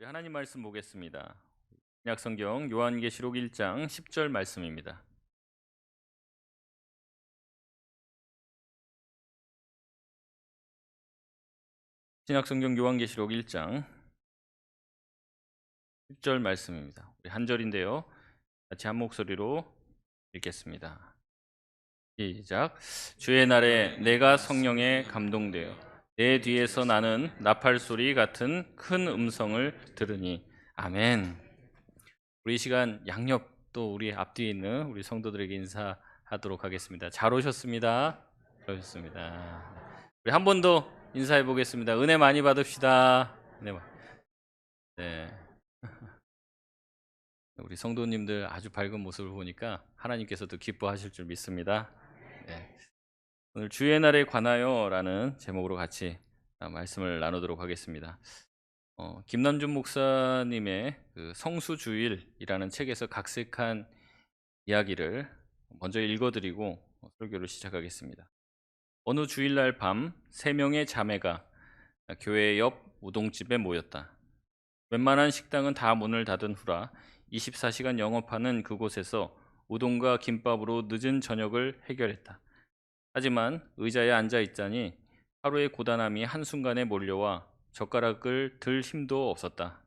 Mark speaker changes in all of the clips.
Speaker 1: 하나님 말씀 보겠습니다. 신약성경 요한계시록 1장 10절 말씀입니다. 신약성경 요한계시록 1장 10절 말씀입니다. 우리 한 절인데요. 같이 한 목소리로 읽겠습니다. 시작. 주의 날에 내가 성령에 감동되어 내 뒤에서 나는 나팔 소리 같은 큰 음성을 들으니 아멘. 우리 이 시간 양옆 또 우리 앞뒤에 있는 우리 성도들에게 인사하도록 하겠습니다. 잘 오셨습니다. 잘 오셨습니다. 우리 한 번 더 인사해 보겠습니다. 은혜 많이 받읍시다. 네. 우리 성도님들 아주 밝은 모습을 보니까 하나님께서도 기뻐하실 줄 믿습니다. 네. 오늘 주의 날에 관하여라는 제목으로 같이 말씀을 나누도록 하겠습니다. 김남준 목사님의 그 성수주일이라는 책에서 각색한 이야기를 먼저 읽어드리고 설교를 시작하겠습니다. 어느 주일날 밤 3명의 자매가 교회 옆 우동집에 모였다. 웬만한 식당은 다 문을 닫은 후라 24시간 영업하는 그곳에서 우동과 김밥으로 늦은 저녁을 해결했다. 하지만 의자에 앉아 있자니 하루의 고단함이 한순간에 몰려와 젓가락을 들 힘도 없었다.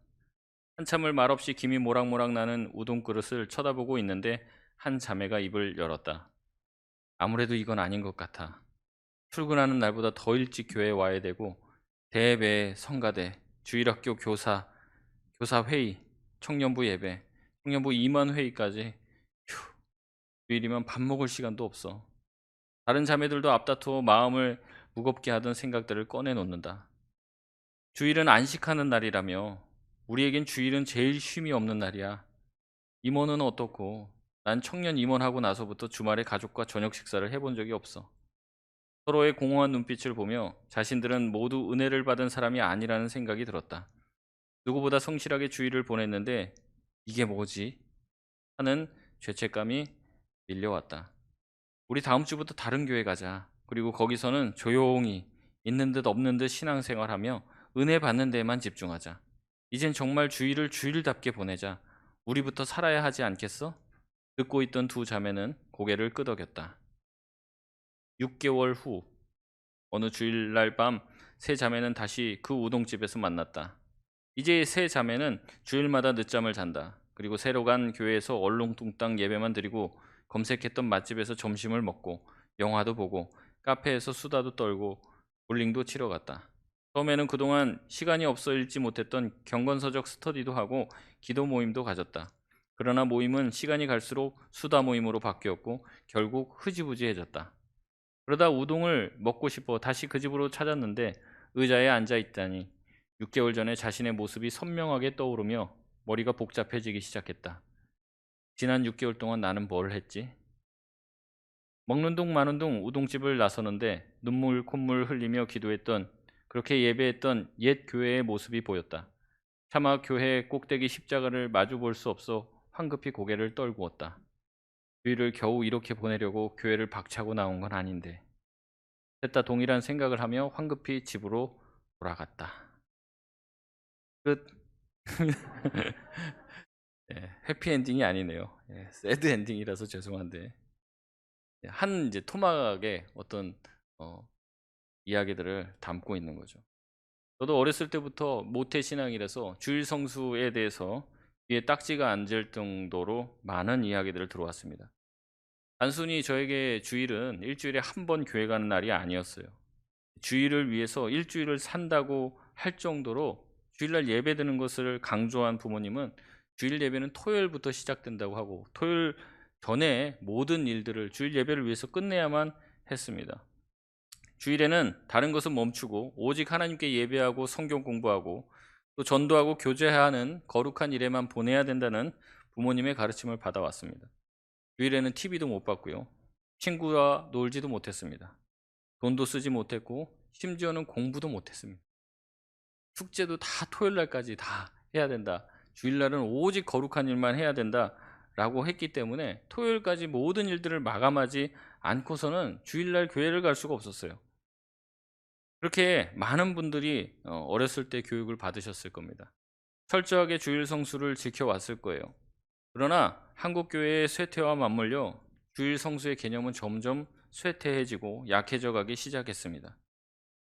Speaker 1: 한참을 말없이 김이 모락모락 나는 우동 그릇을 쳐다보고 있는데 한 자매가 입을 열었다. 아무래도 이건 아닌 것 같아. 출근하는 날보다 더 일찍 교회에 와야 되고 대배, 성가대, 주일학교 교사 회의, 청년부 예배, 청년부 임원 회의까지 주일이면 밥 먹을 시간도 없어. 다른 자매들도 앞다투어 마음을 무겁게 하던 생각들을 꺼내놓는다. 주일은 안식하는 날이라며 우리에겐 주일은 제일 쉼이 없는 날이야. 임원은 어떻고 난 청년 임원하고 나서부터 주말에 가족과 저녁 식사를 해본 적이 없어. 서로의 공허한 눈빛을 보며 자신들은 모두 은혜를 받은 사람이 아니라는 생각이 들었다. 누구보다 성실하게 주일을 보냈는데 이게 뭐지? 하는 죄책감이 밀려왔다. 우리 다음 주부터 다른 교회 가자. 그리고 거기서는 조용히 있는 듯 없는 듯 신앙생활하며 은혜 받는 데에만 집중하자. 이젠 정말 주일을 주일답게 보내자. 우리부터 살아야 하지 않겠어? 듣고 있던 두 자매는 고개를 끄덕였다. 6개월 후 어느 주일날 밤 세 자매는 다시 그 우동집에서 만났다. 이제 세 자매는 주일마다 늦잠을 잔다. 그리고 새로 간 교회에서 얼렁뚱땅 예배만 드리고 검색했던 맛집에서 점심을 먹고 영화도 보고 카페에서 수다도 떨고 볼링도 치러 갔다. 처음에는 그동안 시간이 없어 읽지 못했던 경건서적 스터디도 하고 기도 모임도 가졌다. 그러나 모임은 시간이 갈수록 수다 모임으로 바뀌었고 결국 흐지부지해졌다. 그러다 우동을 먹고 싶어 다시 그 집으로 찾았는데 의자에 앉아 있다니 6개월 전에 자신의 모습이 선명하게 떠오르며 머리가 복잡해지기 시작했다. 지난 6개월 동안 나는 뭘 했지? 먹는 둥 마는 둥 우동집을 나서는데 눈물 콧물 흘리며 기도했던 그렇게 예배했던 옛 교회의 모습이 보였다. 차마 교회 꼭대기 십자가를 마주 볼 수 없어 황급히 고개를 떨구었다. 주일을 겨우 이렇게 보내려고 교회를 박차고 나온 건 아닌데. 셋 다 동일한 생각을 하며 황급히 집으로 돌아갔다. 끝. 예, 해피엔딩이 아니네요. 예, 새드 엔딩이라서 죄송한데 한 이제 토막에 어떤 이야기들을 담고 있는 거죠. 저도 어렸을 때부터 모태 신앙이라서 주일 성수에 대해서 귀에 딱지가 앉을 정도로 많은 이야기들을 들어왔습니다. 단순히 저에게 주일은 일주일에 한 번 교회 가는 날이 아니었어요. 주일을 위해서 일주일을 산다고 할 정도로 주일날 예배 드는 것을 강조한 부모님은 주일 예배는 토요일부터 시작된다고 하고 토요일 전에 모든 일들을 주일 예배를 위해서 끝내야만 했습니다. 주일에는 다른 것은 멈추고 오직 하나님께 예배하고 성경 공부하고 또 전도하고 교제하는 거룩한 일에만 보내야 된다는 부모님의 가르침을 받아왔습니다. 주일에는 TV도 못 봤고요. 친구와 놀지도 못했습니다. 돈도 쓰지 못했고 심지어는 공부도 못했습니다. 숙제도 다 토요일날까지 다 해야 된다. 주일날은 오직 거룩한 일만 해야 된다라고 했기 때문에 토요일까지 모든 일들을 마감하지 않고서는 주일날 교회를 갈 수가 없었어요. 그렇게 많은 분들이 어렸을 때 교육을 받으셨을 겁니다. 철저하게 주일 성수를 지켜왔을 거예요. 그러나 한국 교회의 쇠퇴와 맞물려 주일 성수의 개념은 점점 쇠퇴해지고 약해져 가기 시작했습니다.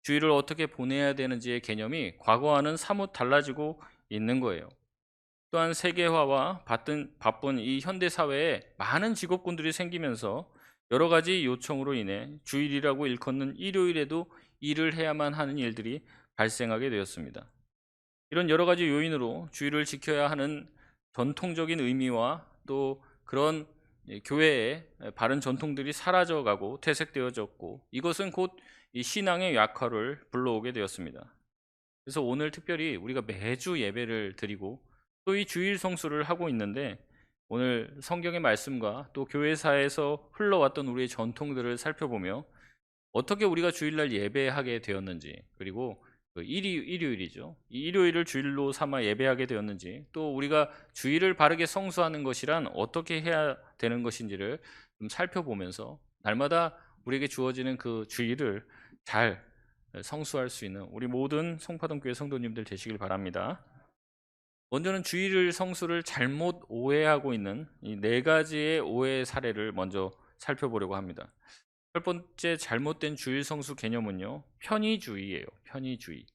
Speaker 1: 주일을 어떻게 보내야 되는지의 개념이 과거와는 사뭇 달라지고 있는 거예요. 또한 세계화와 바쁜 이 현대 사회에 많은 직업군들이 생기면서 여러 가지 요청으로 인해 주일이라고 일컫는 일요일에도 일을 해야만 하는 일들이 발생하게 되었습니다. 이런 여러 가지 요인으로 주일을 지켜야 하는 전통적인 의미와 또 그런 교회의 바른 전통들이 사라져가고 퇴색되어졌고, 이것은 곧 이 신앙의 약화를 불러오게 되었습니다. 그래서 오늘 특별히 우리가 매주 예배를 드리고 또 이 주일 성수를 하고 있는데, 오늘 성경의 말씀과 또 교회사에서 흘러왔던 우리의 전통들을 살펴보며 어떻게 우리가 주일날 예배하게 되었는지, 그리고 그 일요일이죠. 이 일요일을 주일로 삼아 예배하게 되었는지, 또 우리가 주일을 바르게 성수하는 것이란 어떻게 해야 되는 것인지를 좀 살펴보면서 날마다 우리에게 주어지는 그 주일을 잘 성수할 수 있는 우리 모든 성파동교회 성도님들 되시길 바랍니다. 먼저는 주일을 성수를 잘못 오해하고 있는 이 네 가지의 오해 사례를 먼저 살펴보려고 합니다. 첫 번째 잘못된 주일 성수 개념은요, 편의주의예요. 편의주의.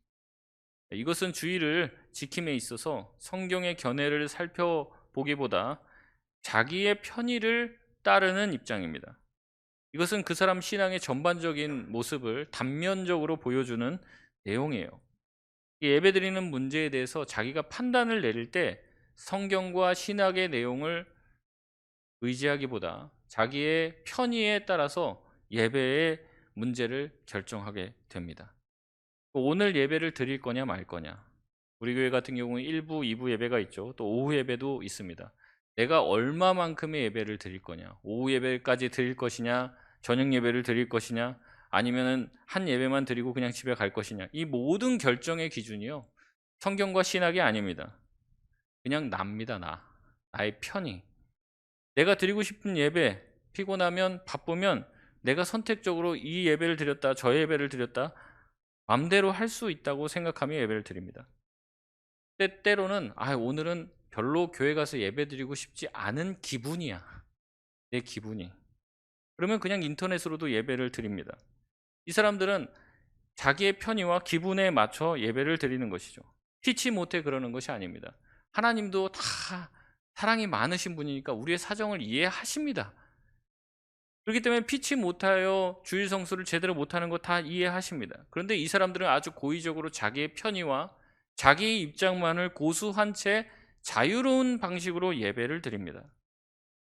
Speaker 1: 이것은 주일을 지킴에 있어서 성경의 견해를 살펴보기보다 자기의 편의를 따르는 입장입니다. 이것은 그 사람 신앙의 전반적인 모습을 단면적으로 보여주는 내용이에요. 예배드리는 문제에 대해서 자기가 판단을 내릴 때 성경과 신학의 내용을 의지하기보다 자기의 편의에 따라서 예배의 문제를 결정하게 됩니다. 오늘 예배를 드릴 거냐 말 거냐. 우리 교회 같은 경우는 1부, 2부 예배가 있죠. 또 오후 예배도 있습니다. 내가 얼마만큼의 예배를 드릴 거냐. 오후 예배까지 드릴 것이냐, 저녁 예배를 드릴 것이냐, 아니면은 한 예배만 드리고 그냥 집에 갈 것이냐. 이 모든 결정의 기준이요, 성경과 신학이 아닙니다. 그냥 납니다. 나의 편의. 내가 드리고 싶은 예배, 피곤하면 바쁘면 내가 선택적으로 이 예배를 드렸다, 저 예배를 드렸다, 맘대로 할 수 있다고 생각하며 예배를 드립니다. 때로는 오늘은 별로 교회 가서 예배 드리고 싶지 않은 기분이야. 내 기분이. 그러면 그냥 인터넷으로도 예배를 드립니다. 이 사람들은 자기의 편의와 기분에 맞춰 예배를 드리는 것이죠. 피치 못해 그러는 것이 아닙니다. 하나님도 다 사랑이 많으신 분이니까 우리의 사정을 이해하십니다. 그렇기 때문에 피치 못하여 주일 성수를 제대로 못하는 거 다 이해하십니다. 그런데 이 사람들은 아주 고의적으로 자기의 편의와 자기의 입장만을 고수한 채 자유로운 방식으로 예배를 드립니다.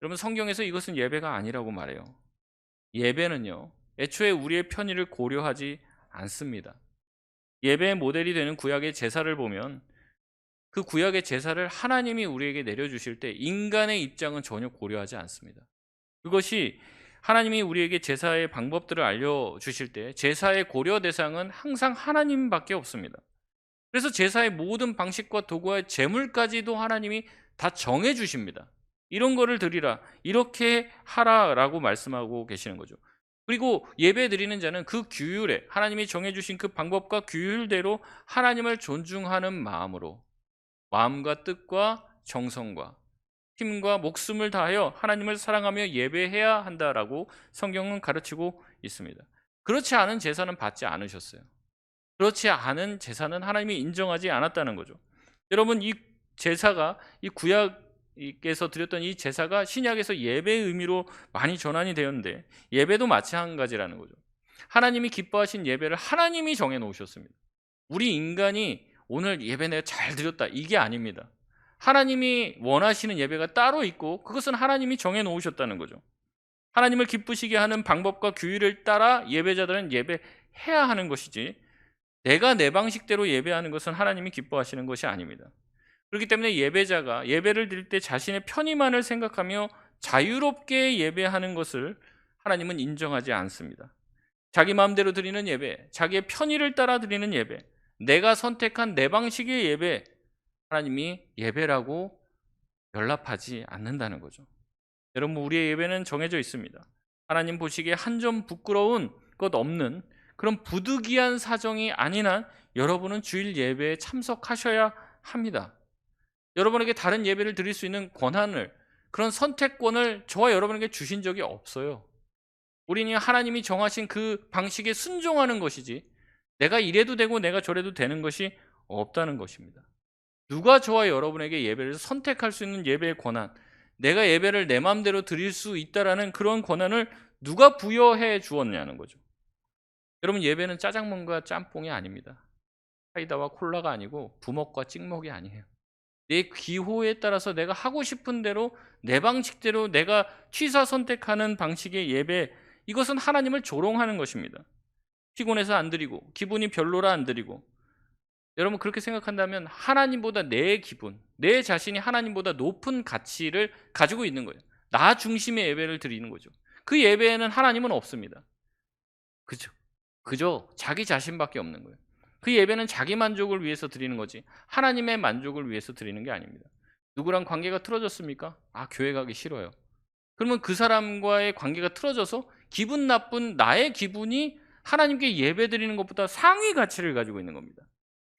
Speaker 1: 여러분, 성경에서 이것은 예배가 아니라고 말해요. 예배는요, 애초에 우리의 편의를 고려하지 않습니다. 예배의 모델이 되는 구약의 제사를 보면 그 구약의 제사를 하나님이 우리에게 내려주실 때 인간의 입장은 전혀 고려하지 않습니다. 그것이 하나님이 우리에게 제사의 방법들을 알려주실 때 제사의 고려 대상은 항상 하나님밖에 없습니다. 그래서 제사의 모든 방식과 도구와 제물까지도 하나님이 다 정해주십니다. 이런 거를 드리라, 이렇게 하라라고 말씀하고 계시는 거죠. 그리고 예배 드리는 자는 그 규율에, 하나님이 정해주신 그 방법과 규율대로 하나님을 존중하는 마음으로, 마음과 뜻과 정성과 힘과 목숨을 다하여 하나님을 사랑하며 예배해야 한다라고 성경은 가르치고 있습니다. 그렇지 않은 제사는 받지 않으셨어요. 그렇지 않은 제사는 하나님이 인정하지 않았다는 거죠. 여러분, 이 제사가, 이 구약에서 드렸던 이 제사가 신약에서 예배의 의미로 많이 전환이 되었는데, 예배도 마찬가지라는 거죠. 하나님이 기뻐하신 예배를 하나님이 정해 놓으셨습니다. 우리 인간이 오늘 예배 내가 잘 드렸다, 이게 아닙니다. 하나님이 원하시는 예배가 따로 있고 그것은 하나님이 정해 놓으셨다는 거죠. 하나님을 기쁘시게 하는 방법과 규율을 따라 예배자들은 예배해야 하는 것이지, 내가 내 방식대로 예배하는 것은 하나님이 기뻐하시는 것이 아닙니다. 그렇기 때문에 예배자가 예배를 드릴 때 자신의 편의만을 생각하며 자유롭게 예배하는 것을 하나님은 인정하지 않습니다. 자기 마음대로 드리는 예배, 자기의 편의를 따라 드리는 예배, 내가 선택한 내 방식의 예배, 하나님이 예배라고 연락하지 않는다는 거죠. 여러분, 우리의 예배는 정해져 있습니다. 하나님 보시기에 한 점 부끄러운 것 없는 그런 부득이한 사정이 아닌 한 여러분은 주일 예배에 참석하셔야 합니다. 여러분에게 다른 예배를 드릴 수 있는 권한을, 그런 선택권을 저와 여러분에게 주신 적이 없어요. 우리는 하나님이 정하신 그 방식에 순종하는 것이지 내가 이래도 되고 내가 저래도 되는 것이 없다는 것입니다. 누가 저와 여러분에게 예배를 선택할 수 있는 예배의 권한, 내가 예배를 내 마음대로 드릴 수 있다라는 그런 권한을 누가 부여해 주었냐는 거죠. 여러분, 예배는 짜장면과 짬뽕이 아닙니다. 사이다와 콜라가 아니고 부먹과 찍먹이 아니에요. 내 기호에 따라서 내가 하고 싶은 대로 내 방식대로 내가 취사 선택하는 방식의 예배, 이것은 하나님을 조롱하는 것입니다. 피곤해서 안 드리고 기분이 별로라 안 드리고, 여러분 그렇게 생각한다면 하나님보다 내 기분, 내 자신이 하나님보다 높은 가치를 가지고 있는 거예요. 나 중심의 예배를 드리는 거죠. 그 예배에는 하나님은 없습니다. 그저 자기 자신밖에 없는 거예요. 그 예배는 자기 만족을 위해서 드리는 거지 하나님의 만족을 위해서 드리는 게 아닙니다. 누구랑 관계가 틀어졌습니까? 교회 가기 싫어요. 그러면 그 사람과의 관계가 틀어져서 기분 나쁜 나의 기분이 하나님께 예배 드리는 것보다 상위 가치를 가지고 있는 겁니다.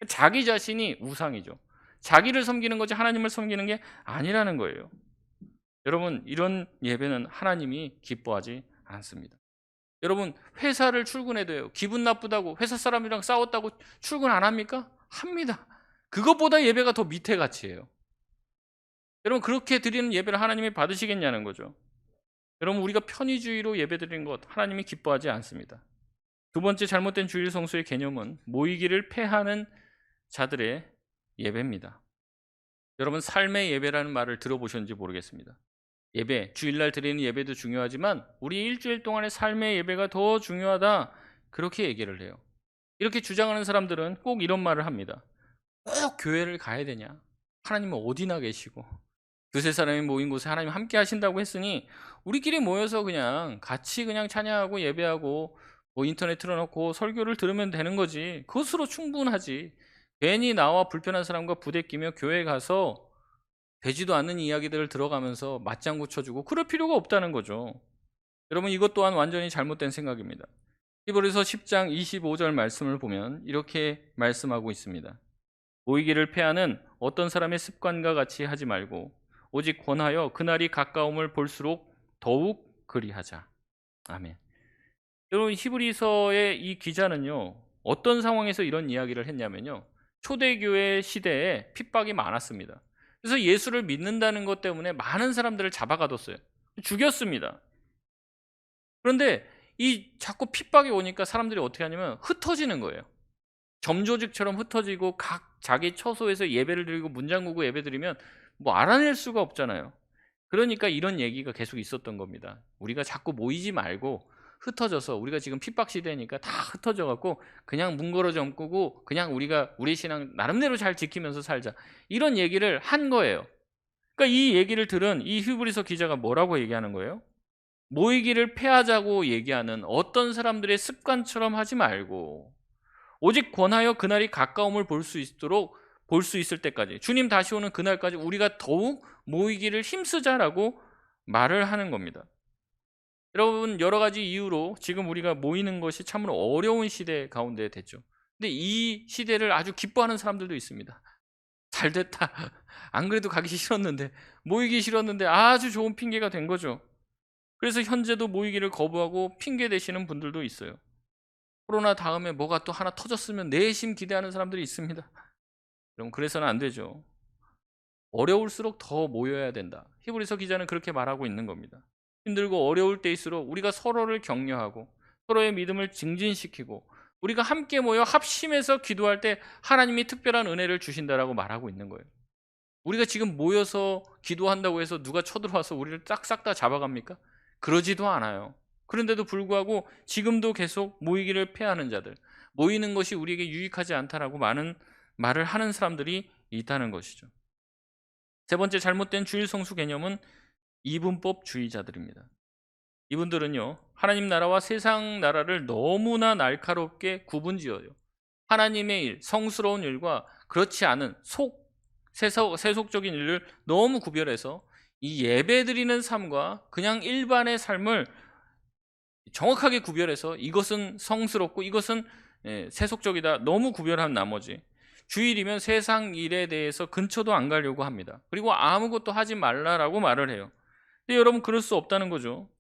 Speaker 1: 자기 자신이 우상이죠. 자기를 섬기는 거지 하나님을 섬기는 게 아니라는 거예요. 여러분, 이런 예배는 하나님이 기뻐하지 않습니다. 여러분, 회사를 출근해도요, 기분 나쁘다고 회사 사람이랑 싸웠다고 출근 안 합니까? 합니다. 그것보다 예배가 더 밑에 가치예요. 여러분, 그렇게 드리는 예배를 하나님이 받으시겠냐는 거죠. 여러분, 우리가 편의주의로 예배 드리는 것 하나님이 기뻐하지 않습니다. 두 번째 잘못된 주일 성수의 개념은 모이기를 패하는 자들의 예배입니다. 여러분, 삶의 예배라는 말을 들어보셨는지 모르겠습니다. 예배, 주일날 드리는 예배도 중요하지만 우리 일주일 동안의 삶의 예배가 더 중요하다, 그렇게 얘기를 해요. 이렇게 주장하는 사람들은 꼭 이런 말을 합니다. 꼭 교회를 가야 되냐? 하나님은 어디나 계시고 두세 사람이 모인 곳에 하나님 함께 하신다고 했으니 우리끼리 모여서 그냥 같이 그냥 찬양하고 예배하고 인터넷 틀어놓고 설교를 들으면 되는 거지, 그것으로 충분하지. 괜히 나와 불편한 사람과 부대끼며 교회 가서 되지도 않는 이야기들을 들어가면서 맞장구 쳐주고 그럴 필요가 없다는 거죠. 여러분, 이것 또한 완전히 잘못된 생각입니다. 히브리서 10장 25절 말씀을 보면 이렇게 말씀하고 있습니다. 모이기를 패하는 어떤 사람의 습관과 같이 하지 말고 오직 권하여 그날이 가까움을 볼수록 더욱 그리하자. 아멘. 여러분, 히브리서의 이 기자는요, 어떤 상황에서 이런 이야기를 했냐면요, 초대교회 시대에 핍박이 많았습니다. 그래서 예수를 믿는다는 것 때문에 많은 사람들을 잡아가뒀어요. 죽였습니다. 그런데 이 자꾸 핍박이 오니까 사람들이 어떻게 하냐면 흩어지는 거예요. 점조직처럼 흩어지고 각 자기 처소에서 예배를 드리고 문장구고 예배 드리면 뭐 알아낼 수가 없잖아요. 그러니까 이런 얘기가 계속 있었던 겁니다. 우리가 자꾸 모이지 말고 흩어져서, 우리가 지금 핍박 시대니까 다 흩어져 갖고 그냥 뭉거러져 얹고 그냥 우리가 우리 신앙 나름대로 잘 지키면서 살자, 이런 얘기를 한 거예요. 그러니까 이 얘기를 들은 이 히브리서 기자가 뭐라고 얘기하는 거예요? 모이기를 패하자고 얘기하는 어떤 사람들의 습관처럼 하지 말고 오직 권하여 그날이 가까움을 볼 수 있을 때까지, 주님 다시 오는 그날까지 우리가 더욱 모이기를 힘쓰자라고 말을 하는 겁니다. 여러분, 여러 가지 이유로 지금 우리가 모이는 것이 참으로 어려운 시대 가운데 됐죠. 근데 이 시대를 아주 기뻐하는 사람들도 있습니다. 잘 됐다. 안 그래도 가기 싫었는데, 모이기 싫었는데 아주 좋은 핑계가 된 거죠. 그래서 현재도 모이기를 거부하고 핑계 대시는 분들도 있어요. 코로나 다음에 뭐가 또 하나 터졌으면 내심 기대하는 사람들이 있습니다. 그럼 그래서는 안 되죠. 어려울수록 더 모여야 된다. 히브리서 기자는 그렇게 말하고 있는 겁니다. 힘들고 어려울 때일수록 우리가 서로를 격려하고 서로의 믿음을 증진시키고 우리가 함께 모여 합심해서 기도할 때 하나님이 특별한 은혜를 주신다라고 말하고 있는 거예요. 우리가 지금 모여서 기도한다고 해서 누가 쳐들어와서 우리를 싹 다 잡아갑니까? 그러지도 않아요. 그런데도 불구하고 지금도 계속 모이기를 패하는 자들, 모이는 것이 우리에게 유익하지 않다라고 많은 말을 하는 사람들이 있다는 것이죠. 세 번째 잘못된 주일 성수 개념은 이분법주의자들입니다. 이분들은요, 하나님 나라와 세상 나라를 너무나 날카롭게 구분지어요. 하나님의 일, 성스러운 일과 그렇지 않은 세속적인 일을 너무 구별해서 이 예배드리는 삶과 그냥 일반의 삶을 정확하게 구별해서 이것은 성스럽고 이것은 세속적이다, 너무 구별한 나머지 주일이면 세상 일에 대해서 근처도 안 가려고 합니다. 그리고 아무것도 하지 말라라고 말을 해요. 근데 여러분, 그럴 수 없다는 거죠.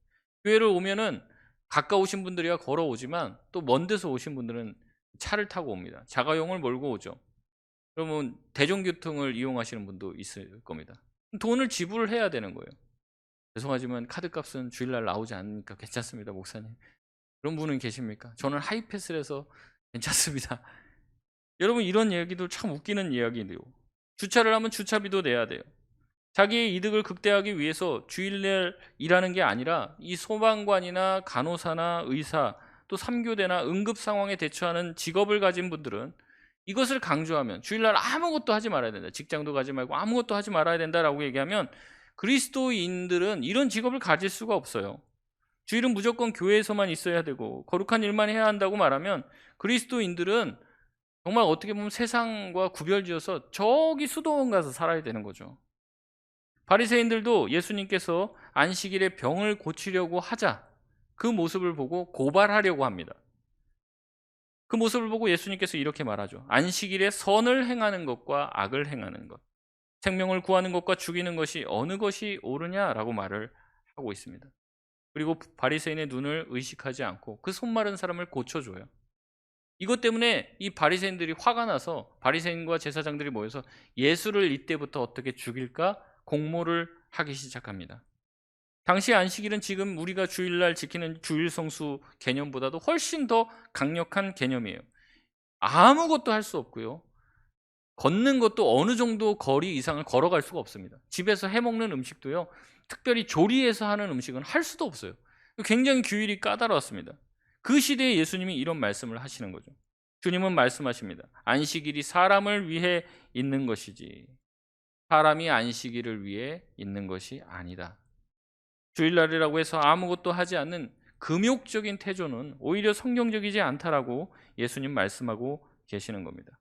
Speaker 1: 교회를 오면은 가까우신 분들이야 걸어오지만 또 먼 데서 오신 분들은 차를 타고 옵니다. 자가용을 몰고 오죠. 그러면 대중교통을 이용하시는 분도 있을 겁니다. 돈을 지불해야 되는 거예요. 죄송하지만 카드값은 주일날 나오지 않으니까 괜찮습니다, 목사님. 그런 분은 계십니까? 저는 하이패스를 해서 괜찮습니다. 여러분, 이런 이야기도 참 웃기는 이야기인데요. 주차를 하면 주차비도 내야 돼요. 자기의 이득을 극대화하기 위해서 주일날 일하는 게 아니라 이 소방관이나 간호사나 의사, 또 3교대나 응급 상황에 대처하는 직업을 가진 분들은 이것을 강조하면, 주일날 아무것도 하지 말아야 된다, 직장도 가지 말고 아무것도 하지 말아야 된다라고 얘기하면 그리스도인들은 이런 직업을 가질 수가 없어요. 주일은 무조건 교회에서만 있어야 되고 거룩한 일만 해야 한다고 말하면 그리스도인들은 정말 어떻게 보면 세상과 구별지어서 저기 수도원 가서 살아야 되는 거죠. 바리새인들도 예수님께서 안식일에 병을 고치려고 하자 그 모습을 보고 고발하려고 합니다. 그 모습을 보고 예수님께서 이렇게 말하죠. 안식일에 선을 행하는 것과 악을 행하는 것, 생명을 구하는 것과 죽이는 것이 어느 것이 옳으냐라고 말을 하고 있습니다. 그리고 바리새인의 눈을 의식하지 않고 그 손마른 사람을 고쳐줘요. 이것 때문에 이 바리새인들이 화가 나서 바리새인과 제사장들이 모여서 예수를 이때부터 어떻게 죽일까 공모를 하기 시작합니다. 당시 안식일은 지금 우리가 주일날 지키는 주일 성수 개념보다도 훨씬 더 강력한 개념이에요. 아무것도 할 수 없고요. 걷는 것도 어느 정도 거리 이상을 걸어갈 수가 없습니다. 집에서 해먹는 음식도요, 특별히 조리해서 하는 음식은 할 수도 없어요. 굉장히 규율이 까다로웠습니다. 그 시대에 예수님이 이런 말씀을 하시는 거죠. 주님은 말씀하십니다. 안식일이 사람을 위해 있는 것이지 사람이 안식일을 위해 있는 것이 아니다. 주일날이라고 해서 아무것도 하지 않는 금욕적인 태조는 오히려 성경적이지 않다라고 예수님 말씀하고 계시는 겁니다.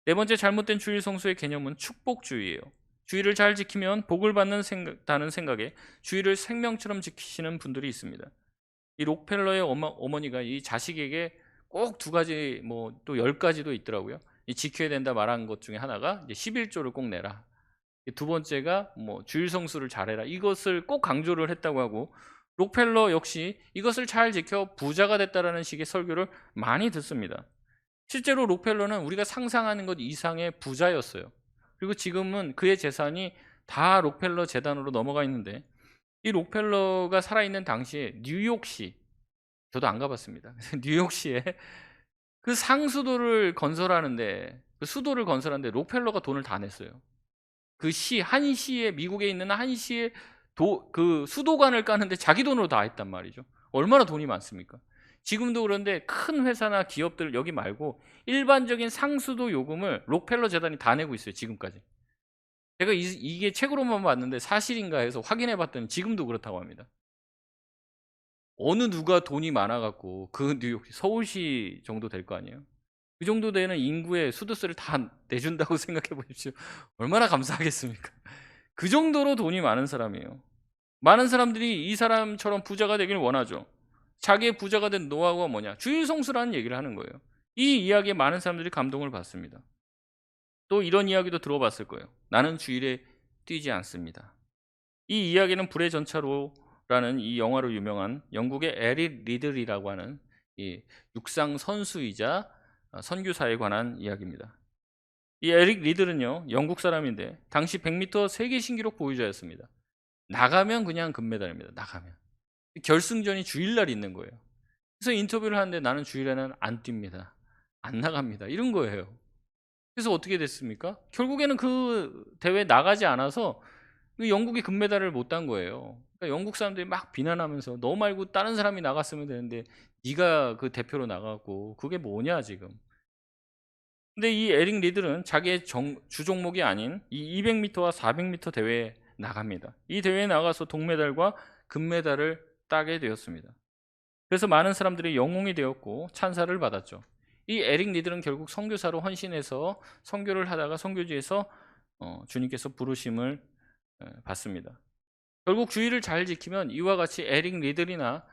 Speaker 1: 네 번째 잘못된 주일 성수의 개념은 축복주의예요. 주일을 잘 지키면 복을 받는다는 생각에 주일을 생명처럼 지키시는 분들이 있습니다. 이 록펠러의 어머니가 이 자식에게 꼭 2가지, 또 10가지도 있더라고요. 이 지켜야 된다 말한 것 중에 하나가 11조를 꼭 내라. 2번째가 주일 성수를 잘해라. 이것을 꼭 강조를 했다고 하고, 록펠러 역시 이것을 잘 지켜 부자가 됐다라는 식의 설교를 많이 듣습니다. 실제로 록펠러는 우리가 상상하는 것 이상의 부자였어요. 그리고 지금은 그의 재산이 다 록펠러 재단으로 넘어가 있는데, 이 록펠러가 살아있는 당시에 뉴욕시, 저도 안 가봤습니다. 뉴욕시에 그 상수도를 건설하는데, 그 수도를 건설하는데 록펠러가 돈을 다 냈어요. 한 시에, 미국에 있는 한 시에 그 수도관을 까는데 자기 돈으로 다 했단 말이죠. 얼마나 돈이 많습니까? 지금도 그런데 큰 회사나 기업들 여기 말고 일반적인 상수도 요금을 록펠러 재단이 다 내고 있어요, 지금까지. 제가 이게 책으로만 봤는데 사실인가 해서 확인해 봤더니 지금도 그렇다고 합니다. 어느 누가 돈이 많아갖고 그 뉴욕, 서울시 정도 될 거 아니에요? 그 정도 되는 인구의 수도세를 다 내준다고 생각해 보십시오. 얼마나 감사하겠습니까? 그 정도로 돈이 많은 사람이에요. 많은 사람들이 이 사람처럼 부자가 되길 원하죠. 자기의 부자가 된 노하우가 뭐냐? 주일 성수라는 얘기를 하는 거예요. 이 이야기에 많은 사람들이 감동을 받습니다. 또 이런 이야기도 들어봤을 거예요. 나는 주일에 뛰지 않습니다. 이 이야기는 불의 전차로라는 이 영화로 유명한 영국의 에릭 리들이라고 하는 이 육상 선수이자 선교사에 관한 이야기입니다. 이 에릭 리들은요, 영국 사람인데 당시 100m 세계 신기록 보유자였습니다. 나가면 그냥 금메달입니다. 나가면. 결승전이 주일날 있는 거예요. 그래서 인터뷰를 하는데 나는 주일에는 안 뜁니다. 안 나갑니다. 이런 거예요. 그래서 어떻게 됐습니까? 결국에는 그 대회에 나가지 않아서 영국이 금메달을 못 딴 거예요. 그러니까 영국 사람들이 막 비난하면서 너 말고 다른 사람이 나갔으면 되는데 네가 그 대표로 나가고 그게 뭐냐 지금. 근데 이 에릭 리들은 자기의 주 종목이 아닌 이 200m와 400m 대회에 나갑니다. 이 대회에 나가서 동메달과 금메달을 따게 되었습니다. 그래서 많은 사람들이 영웅이 되었고 찬사를 받았죠. 이 에릭 리들은 결국 선교사로 헌신해서 선교를 하다가 선교지에서 주님께서 부르심을 받습니다. 결국 주의를 잘 지키면 이와 같이 에릭 리들이나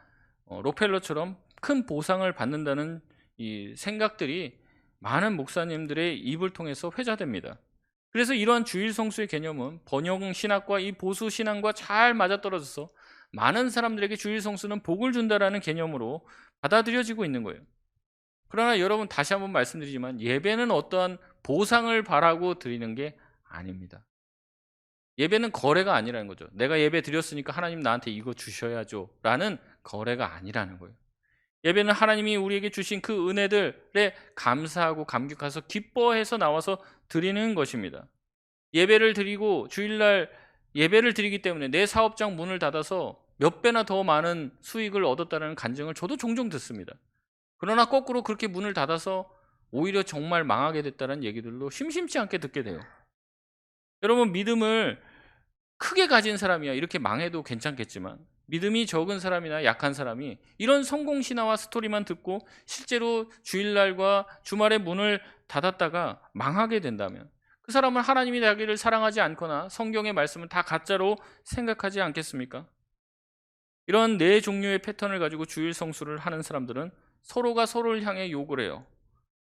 Speaker 1: 록펠러처럼 큰 보상을 받는다는 이 생각들이 많은 목사님들의 입을 통해서 회자됩니다. 그래서 이러한 주일 성수의 개념은 번영 신학과 이 보수 신앙과 잘 맞아떨어져서 많은 사람들에게 주일 성수는 복을 준다라는 개념으로 받아들여지고 있는 거예요. 그러나 여러분, 다시 한번 말씀드리지만 예배는 어떠한 보상을 바라고 드리는 게 아닙니다. 예배는 거래가 아니라는 거죠. 내가 예배 드렸으니까 하나님 나한테 이거 주셔야죠 라는 거래가 아니라는 거예요. 예배는 하나님이 우리에게 주신 그 은혜들에 감사하고 감격해서 기뻐해서 나와서 드리는 것입니다. 예배를 드리고 주일날 예배를 드리기 때문에 내 사업장 문을 닫아서 몇 배나 더 많은 수익을 얻었다는 간증을 저도 종종 듣습니다. 그러나 거꾸로 그렇게 문을 닫아서 오히려 정말 망하게 됐다는 얘기들도 심심치 않게 듣게 돼요. 여러분, 믿음을 크게 가진 사람이야 이렇게 망해도 괜찮겠지만 믿음이 적은 사람이나 약한 사람이 이런 성공 신화와 스토리만 듣고 실제로 주일날과 주말에 문을 닫았다가 망하게 된다면 그 사람은 하나님이 자기를 사랑하지 않거나 성경의 말씀은 다 가짜로 생각하지 않겠습니까? 이런 네 종류의 패턴을 가지고 주일 성수를 하는 사람들은 서로가 서로를 향해 욕을 해요.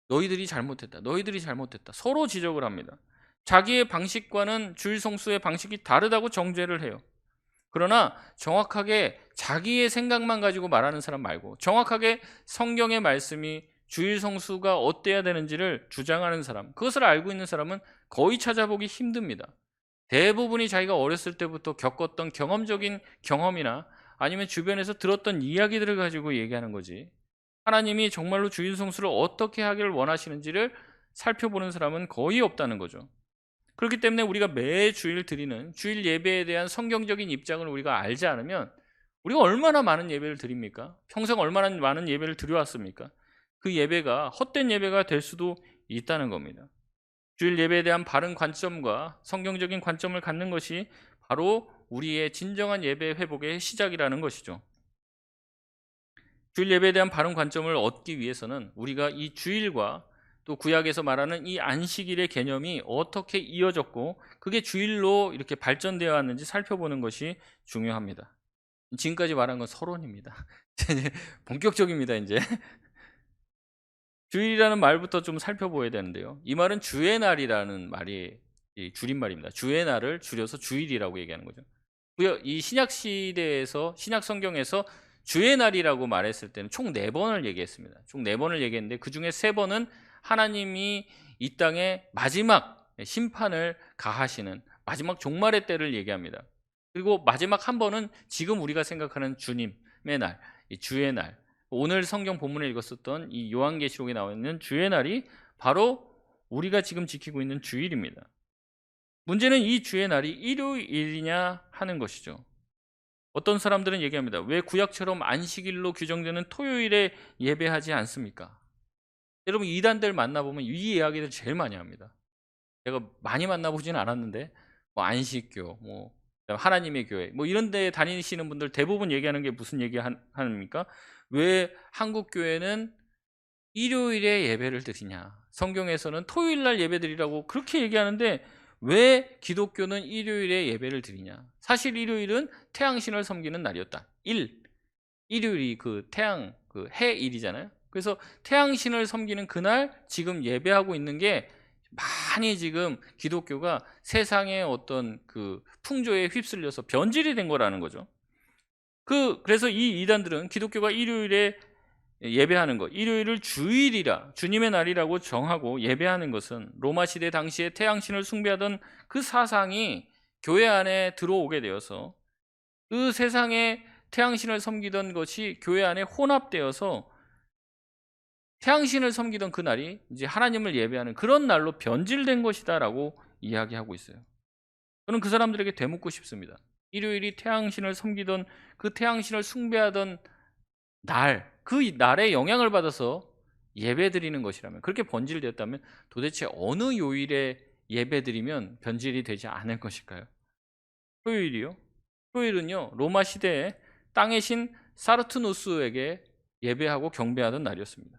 Speaker 1: 너희들이 잘못했다. 너희들이 잘못했다. 서로 지적을 합니다. 자기의 방식과는 주일 성수의 방식이 다르다고 정죄를 해요. 그러나 정확하게 자기의 생각만 가지고 말하는 사람 말고 정확하게 성경의 말씀이 주일 성수가 어때야 되는지를 주장하는 사람, 그것을 알고 있는 사람은 거의 찾아보기 힘듭니다. 대부분이 자기가 어렸을 때부터 겪었던 경험적인 경험이나 아니면 주변에서 들었던 이야기들을 가지고 얘기하는 거지, 하나님이 정말로 주일 성수를 어떻게 하기를 원하시는지를 살펴보는 사람은 거의 없다는 거죠. 그렇기 때문에 우리가 매주일 드리는 주일 예배에 대한 성경적인 입장을 우리가 알지 않으면 우리가 얼마나 많은 예배를 드립니까? 평생 얼마나 많은 예배를 드려왔습니까? 그 예배가 헛된 예배가 될 수도 있다는 겁니다. 주일 예배에 대한 바른 관점과 성경적인 관점을 갖는 것이 바로 우리의 진정한 예배 회복의 시작이라는 것이죠. 주일 예배에 대한 바른 관점을 얻기 위해서는 우리가 이 주일과 또 구약에서 말하는 이 안식일의 개념이 어떻게 이어졌고 그게 주일로 이렇게 발전되어 왔는지 살펴보는 것이 중요합니다. 지금까지 말한 건 서론입니다. 본격적입니다. 이제 주일이라는 말부터 좀 살펴보아야 되는데요. 이 말은 주의 날이라는 말이 줄임말입니다. 주의 날을 줄여서 주일이라고 얘기하는 거죠. 이 신약 시대에서 신약 성경에서 주의 날이라고 말했을 때는 총 4번을 얘기했습니다. 총 4번을 얘기했는데 그 중에 3번은 하나님이 이 땅에 마지막 심판을 가하시는 마지막 종말의 때를 얘기합니다. 그리고 마지막 한 번은 지금 우리가 생각하는 주님의 날, 이 주의 날, 오늘 성경 본문에 읽었었던 이 요한계시록에 나와 있는 주의 날이 바로 우리가 지금 지키고 있는 주일입니다. 문제는 이 주의 날이 일요일이냐 하는 것이죠. 어떤 사람들은 얘기합니다. 왜 구약처럼 안식일로 규정되는 토요일에 예배하지 않습니까? 여러분, 이단들 만나보면 이 이야기를 제일 많이 합니다. 제가 많이 만나보지는 않았는데 뭐 안식교, 뭐 하나님의 교회, 뭐 이런 데 다니시는 분들 대부분 얘기하는 게 무슨 얘기 합니까? 왜 한국 교회는 일요일에 예배를 드리냐? 성경에서는 토요일 날 예배 드리라고 그렇게 얘기하는데 왜 기독교는 일요일에 예배를 드리냐? 사실 일요일은 태양신을 섬기는 날이었다. 일요일이 그 태양, 그 해일이잖아요. 그래서 태양신을 섬기는 그날 지금 예배하고 있는 게 많이 지금 기독교가 세상의 어떤 그 풍조에 휩쓸려서 변질이 된 거라는 거죠. 그래서 이 이단들은 기독교가 일요일에 예배하는 것, 일요일을 주일이라 주님의 날이라고 정하고 예배하는 것은 로마 시대 당시에 태양신을 숭배하던 그 사상이 교회 안에 들어오게 되어서 그 세상에 태양신을 섬기던 것이 교회 안에 혼합되어서 태양신을 섬기던 그 날이 이제 하나님을 예배하는 그런 날로 변질된 것이다라고 이야기하고 있어요. 저는 그 사람들에게 되묻고 싶습니다. 일요일이 태양신을 섬기던 그 태양신을 숭배하던 날, 그 날에 영향을 받아서 예배드리는 것이라면, 그렇게 번질되었다면 도대체 어느 요일에 예배드리면 변질이 되지 않을 것일까요? 토요일이요? 토요일은요, 로마 시대에 땅의 신 사르투누스에게 예배하고 경배하던 날이었습니다.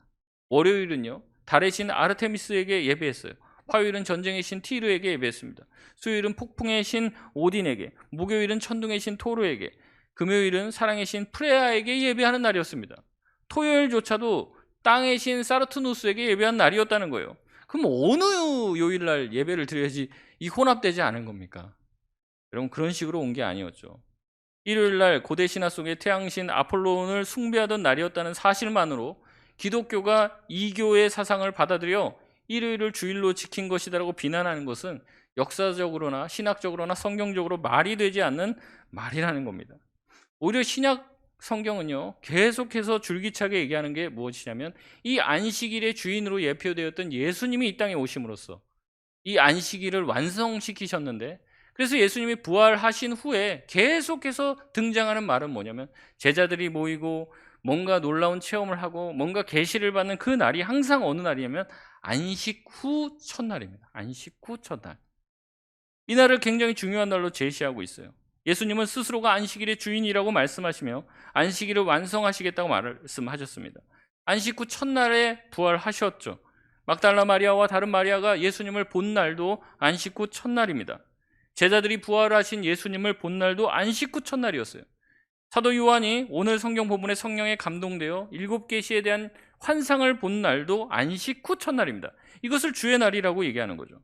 Speaker 1: 월요일은요, 달의 신 아르테미스에게 예배했어요. 화요일은 전쟁의 신 티르에게 예배했습니다. 수요일은 폭풍의 신 오딘에게, 목요일은 천둥의 신 토르에게, 금요일은 사랑의 신 프레아에게 예배하는 날이었습니다. 토요일조차도 땅의 신 사르투누스에게 예배한 날이었다는 거예요. 그럼 어느 요일날 예배를 드려야지 이 혼합되지 않은 겁니까? 여러분, 그런 식으로 온 게 아니었죠. 일요일날 고대 신화 속에 태양신 아폴론을 숭배하던 날이었다는 사실만으로 기독교가 이교의 사상을 받아들여 일요일을 주일로 지킨 것이다라고 비난하는 것은 역사적으로나 신학적으로나 성경적으로 말이 되지 않는 말이라는 겁니다. 오히려 신약 성경은요, 계속해서 줄기차게 얘기하는 게 무엇이냐면 이 안식일의 주인으로 예표되었던 예수님이 이 땅에 오심으로써 이 안식일을 완성시키셨는데, 그래서 예수님이 부활하신 후에 계속해서 등장하는 말은 뭐냐면 제자들이 모이고 뭔가 놀라운 체험을 하고 뭔가 계시를 받는 그 날이 항상 어느 날이냐면 안식 후 첫날입니다. 안식 후 첫날. 이 날을 굉장히 중요한 날로 제시하고 있어요. 예수님은 스스로가 안식일의 주인이라고 말씀하시며 안식일을 완성하시겠다고 말씀하셨습니다. 안식 후 첫날에 부활하셨죠. 막달라 마리아와 다른 마리아가 예수님을 본 날도 안식 후 첫날입니다. 제자들이 부활하신 예수님을 본 날도 안식 후 첫날이었어요. 사도 요한이 오늘 성경 본문의 성령에 감동되어 7계시에 대한 환상을 본 날도 안식 후 첫날입니다. 이것을 주의 날이라고 얘기하는 거죠.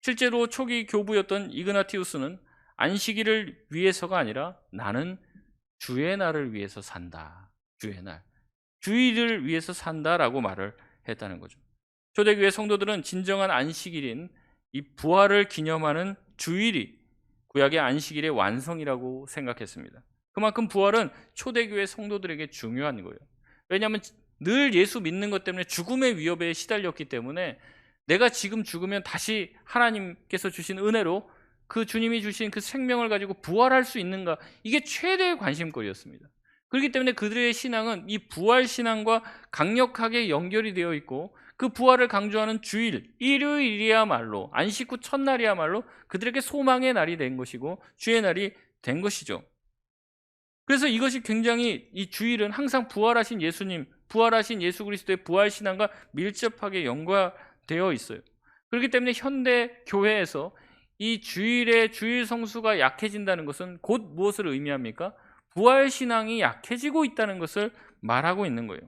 Speaker 1: 실제로 초기 교부였던 이그나티우스는 안식일을 위해서가 아니라 나는 주의 날을 위해서 산다. 주의 날. 주일을 위해서 산다라고 말을 했다는 거죠. 초대교회 성도들은 진정한 안식일인 이 부활을 기념하는 주일이 구약의 안식일의 완성이라고 생각했습니다. 그만큼 부활은 초대교회 성도들에게 중요한 거예요. 왜냐하면 늘 예수 믿는 것 때문에 죽음의 위협에 시달렸기 때문에 내가 지금 죽으면 다시 하나님께서 주신 은혜로 그 주님이 주신 그 생명을 가지고 부활할 수 있는가, 이게 최대의 관심거리였습니다. 그렇기 때문에 그들의 신앙은 이 부활 신앙과 강력하게 연결이 되어 있고, 그 부활을 강조하는 주일, 일요일이야말로 안식 후 첫날이야말로 그들에게 소망의 날이 된 것이고 주의 날이 된 것이죠. 그래서 이것이 굉장히, 이 주일은 항상 부활하신 예수님, 부활하신 예수 그리스도의 부활 신앙과 밀접하게 연관되어 있어요. 그렇기 때문에 현대 교회에서 이 주일의 주일 성수가 약해진다는 것은 곧 무엇을 의미합니까? 부활 신앙이 약해지고 있다는 것을 말하고 있는 거예요.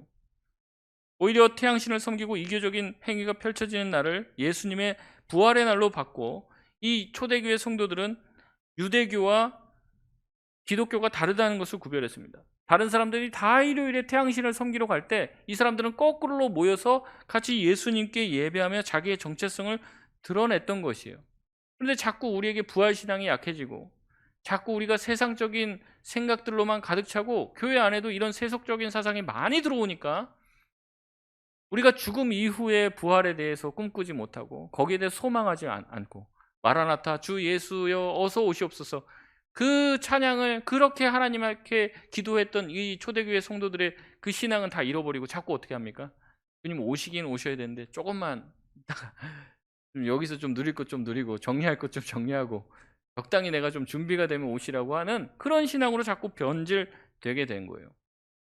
Speaker 1: 오히려 태양신을 섬기고 이교적인 행위가 펼쳐지는 날을 예수님의 부활의 날로 바꿔 이 초대교회 성도들은 유대교와 기독교가 다르다는 것을 구별했습니다. 다른 사람들이 다 일요일에 태양신을 섬기러 갈 때 이 사람들은 거꾸로 모여서 같이 예수님께 예배하며 자기의 정체성을 드러냈던 것이에요. 그런데 자꾸 우리에게 부활신앙이 약해지고 자꾸 우리가 세상적인 생각들로만 가득 차고 교회 안에도 이런 세속적인 사상이 많이 들어오니까 우리가 죽음 이후의 부활에 대해서 꿈꾸지 못하고 거기에 대해 소망하지 않고 마라나타 주 예수여 어서 오시옵소서, 그 찬양을 그렇게 하나님께 기도했던 이 초대교회 성도들의 그 신앙은 다 잃어버리고 자꾸 어떻게 합니까? 주님 오시긴 오셔야 되는데 조금만 여기서 좀 누릴 것 좀 누리고 정리할 것 좀 정리하고 적당히 내가 좀 준비가 되면 오시라고 하는 그런 신앙으로 자꾸 변질되게 된 거예요.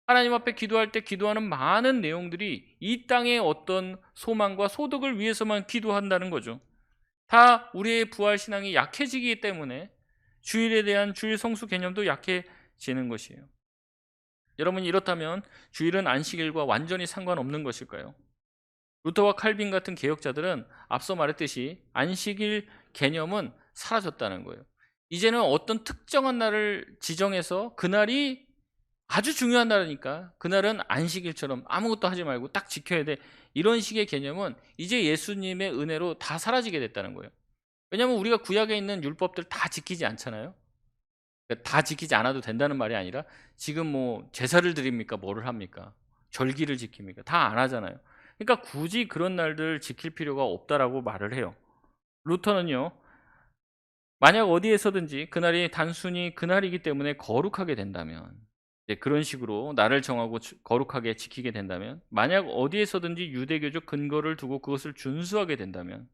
Speaker 1: 하나님 앞에 기도할 때 기도하는 많은 내용들이 이 땅의 어떤 소망과 소득을 위해서만 기도한다는 거죠. 다 우리의 부활 신앙이 약해지기 때문에 주일에 대한 주일 성수 개념도 약해지는 것이에요. 여러분, 이렇다면 주일은 안식일과 완전히 상관없는 것일까요? 루터와 칼빈 같은 개혁자들은 앞서 말했듯이 안식일 개념은 사라졌다는 거예요. 이제는 어떤 특정한 날을 지정해서 그날이 아주 중요한 날이니까 그날은 안식일처럼 아무것도 하지 말고 딱 지켜야 돼, 이런 식의 개념은 이제 예수님의 은혜로 다 사라지게 됐다는 거예요. 왜냐하면 우리가 구약에 있는 율법들 다 지키지 않잖아요. 다 지키지 않아도 된다는 말이 아니라 지금 뭐 제사를 드립니까? 뭐를 합니까? 절기를 지킵니까? 다 안 하잖아요. 그러니까 굳이 그런 날들 지킬 필요가 없다라고 말을 해요. 루터는요, 만약 어디에서든지 그날이 단순히 그날이기 때문에 거룩하게 된다면, 그런 식으로 날을 정하고 거룩하게 지키게 된다면, 만약 어디에서든지 유대교적 근거를 두고 그것을 준수하게 된다면,